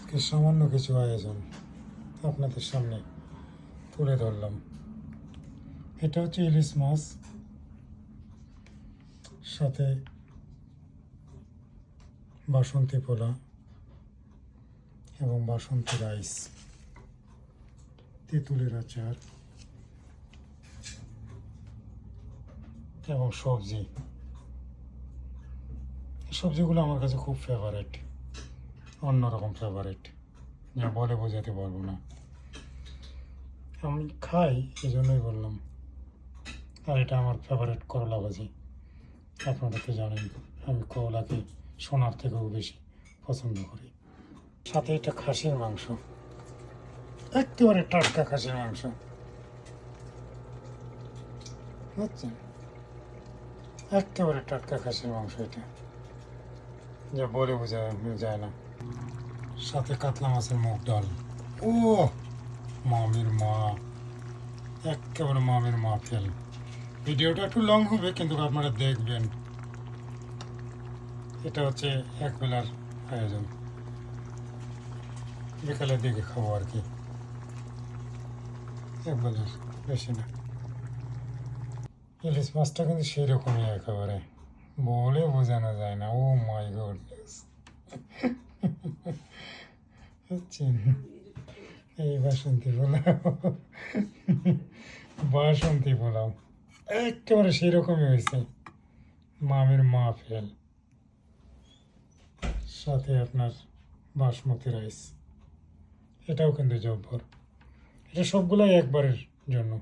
আজকে সামান্য কিছু আয়োজন আপনাদের সামনে তুলে ধরলাম। এটা হচ্ছে ইলিশ মাছ, সাথে বাসন্তী পোলা এবং বাসন্তী রাইস, তেঁতুলের আচার এবং সবজি। সবজিগুলো আমার কাছে খুব ফেভারিট, অন্যরকম ফেভারিট, যা বলে বোঝাতে পারবো না। আমি খাই এই জন্যই বললাম। আর এটা আমার ফেভারিট করলা ভাজি। আপনারা তো জানেন আমি করলাকে সোনার থেকেও বেশি পছন্দ করি। সাথে এটা খাসির মাংস, একেবারে টাটকা খাসির মাংস, বুঝছেন? একেবারে টাটকা খাসির মাংস, এটা যা বলে বোঝা যায় না। সাথে কাতলা মাছের মুগ ডাল। ও মামির মা, একেবারে মামির মা ফেল। ভিডিওটা একটু লং হবে কিন্তু আপনারা দেখবেন। এটা হচ্ছে এক বেলার আয়োজন, বিকালের দিকে খাবো আর কি, এক বেলার, বেশি না। ইলিশ মাছটা কিন্তু সেরকমই একেবারে বলে বোঝানো যায় না। ও মাই গডনেস, বুঝছেন? এই বাসন্তী পোলাও, বাসন্তী পোলাও একেবারে সেরকমই হয়েছে, মামির মা ফেল। সাথে আপনার বাসমতি রাইস, এটাও কিন্তু জব্বর। এটা সবগুলাই একবারের জন্য।